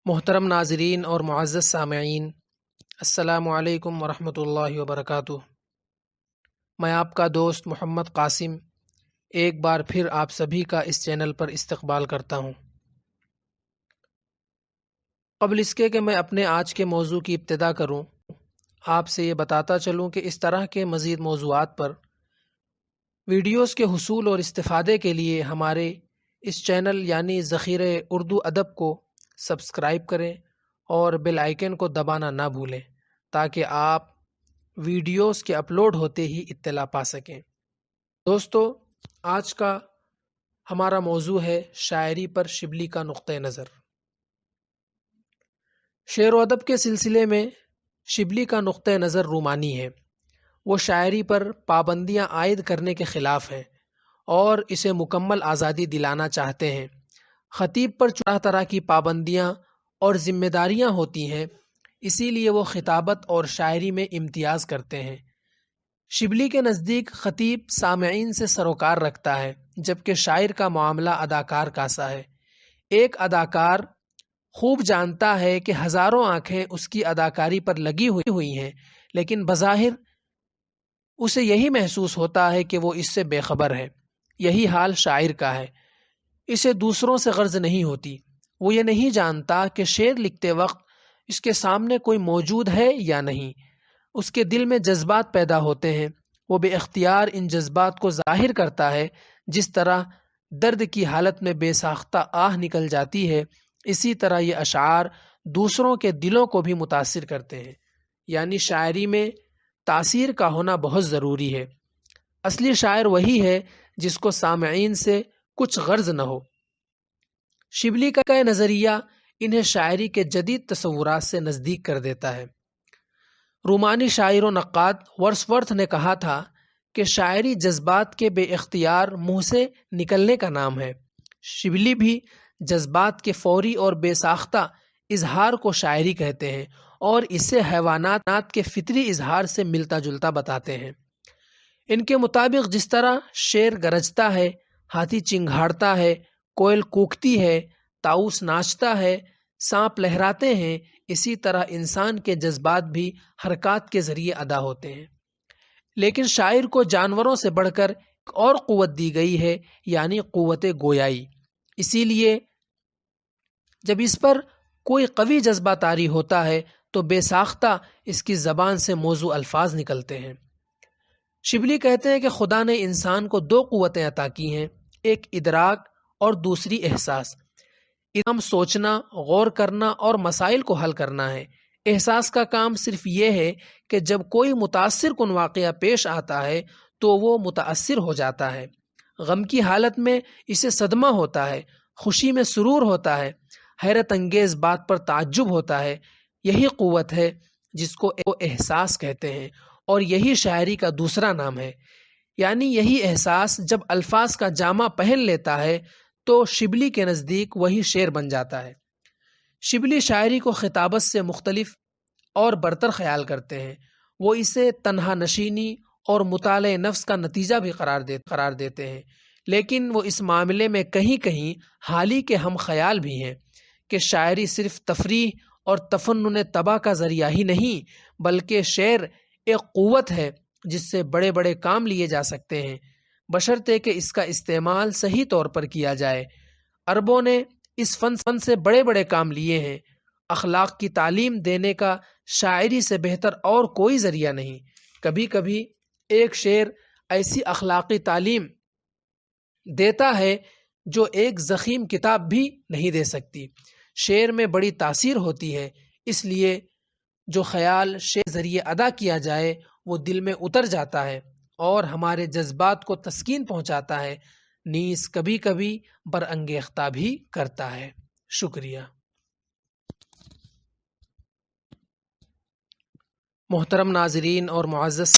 محترم ناظرین اور معزز سامعین، السلام علیکم ورحمۃ اللہ وبرکاتہ۔ میں آپ کا دوست محمد قاسم ایک بار پھر آپ سبھی کا اس چینل پر استقبال کرتا ہوں۔ قبل اس کے کہ میں اپنے آج کے موضوع کی ابتدا کروں، آپ سے یہ بتاتا چلوں کہ اس طرح کے مزید موضوعات پر ویڈیوز کے حصول اور استفادے کے لیے ہمارے اس چینل یعنی ذخیرہ اردو ادب کو سبسکرائب کریں اور بیل آئیکن کو دبانا نہ بھولیں تاکہ آپ ویڈیوز کے اپلوڈ ہوتے ہی اطلاع پا سکیں۔ دوستو، آج کا ہمارا موضوع ہے شاعری پر شبلی کا نقطۂ نظر۔ شعر و ادب کے سلسلے میں شبلی کا نقطۂ نظر رومانی ہے۔ وہ شاعری پر پابندیاں عائد کرنے کے خلاف ہیں اور اسے مکمل آزادی دلانا چاہتے ہیں۔ خطیب پر طرح طرح کی پابندیاں اور ذمہ داریاں ہوتی ہیں، اسی لیے وہ خطابت اور شاعری میں امتیاز کرتے ہیں۔ شبلی کے نزدیک خطیب سامعین سے سروکار رکھتا ہے، جبکہ شاعر کا معاملہ اداکار کا سا ہے۔ ایک اداکار خوب جانتا ہے کہ ہزاروں آنکھیں اس کی اداکاری پر لگی ہوئی ہیں، لیکن بظاہر اسے یہی محسوس ہوتا ہے کہ وہ اس سے بے خبر ہے۔ یہی حال شاعر کا ہے، اسے دوسروں سے غرض نہیں ہوتی۔ وہ یہ نہیں جانتا کہ شعر لکھتے وقت اس کے سامنے کوئی موجود ہے یا نہیں۔ اس کے دل میں جذبات پیدا ہوتے ہیں، وہ بے اختیار ان جذبات کو ظاہر کرتا ہے۔ جس طرح درد کی حالت میں بے ساختہ آہ نکل جاتی ہے، اسی طرح یہ اشعار دوسروں کے دلوں کو بھی متاثر کرتے ہیں۔ یعنی شاعری میں تاثیر کا ہونا بہت ضروری ہے۔ اصلی شاعر وہی ہے جس کو سامعین سے کچھ غرض نہ ہو۔ شبلی کا نظریہ انہیں شاعری کے جدید تصورات سے نزدیک کر دیتا ہے۔ رومانی شاعر و نقاد ورثورتھ نے کہا تھا کہ شاعری جذبات کے بے اختیار منہ سے نکلنے کا نام ہے۔ شبلی بھی جذبات کے فوری اور بے ساختہ اظہار کو شاعری کہتے ہیں اور اسے حیوانات کے فطری اظہار سے ملتا جلتا بتاتے ہیں۔ ان کے مطابق جس طرح شیر گرجتا ہے، ہاتھی چنگھاڑتا ہے، کوئل کوکتی ہے، طاؤس ناچتا ہے، سانپ لہراتے ہیں، اسی طرح انسان کے جذبات بھی حرکات کے ذریعے ادا ہوتے ہیں۔ لیکن شاعر کو جانوروں سے بڑھ کر ایک اور قوت دی گئی ہے، یعنی قوت گویائی۔ اسی لیے جب اس پر کوئی قوی جذبہ طاری ہوتا ہے تو بے ساختہ اس کی زبان سے موزوں الفاظ نکلتے ہیں۔ شبلی کہتے ہیں کہ خدا نے انسان کو دو قوتیں عطا کی ہیں، ایک ادراک اور دوسری احساس۔ ادراک سوچنا، غور کرنا اور مسائل کو حل کرنا ہے۔ احساس کا کام صرف یہ ہے کہ جب کوئی متاثر کن واقعہ پیش آتا ہے تو وہ متاثر ہو جاتا ہے۔ غم کی حالت میں اسے صدمہ ہوتا ہے، خوشی میں سرور ہوتا ہے، حیرت انگیز بات پر تعجب ہوتا ہے۔ یہی قوت ہے جس کو احساس کہتے ہیں اور یہی شاعری کا دوسرا نام ہے۔ یعنی یہی احساس جب الفاظ کا جامہ پہن لیتا ہے تو شبلی کے نزدیک وہی شعر بن جاتا ہے۔ شبلی شاعری کو خطابت سے مختلف اور برتر خیال کرتے ہیں۔ وہ اسے تنہا نشینی اور مطالعہ نفس کا نتیجہ بھی قرار دیتے ہیں، لیکن وہ اس معاملے میں کہیں کہیں حالی کے ہم خیال بھی ہیں کہ شاعری صرف تفریح اور تفنن طبع کا ذریعہ ہی نہیں، بلکہ شعر ایک قوت ہے جس سے بڑے بڑے کام لیے جا سکتے ہیں، بشرطے کہ اس کا استعمال صحیح طور پر کیا جائے۔ عربوں نے اس فن سے بڑے بڑے کام لیے ہیں۔ اخلاق کی تعلیم دینے کا شاعری سے بہتر اور کوئی ذریعہ نہیں۔ کبھی کبھی ایک شعر ایسی اخلاقی تعلیم دیتا ہے جو ایک ضخیم کتاب بھی نہیں دے سکتی۔ شعر میں بڑی تاثیر ہوتی ہے، اس لیے جو خیال شعر ذریعے ادا کیا جائے وہ دل میں اتر جاتا ہے اور ہمارے جذبات کو تسکین پہنچاتا ہے، نیز کبھی کبھی برانگیختہ بھی کرتا ہے۔ شکریہ۔ محترم ناظرین اور معزز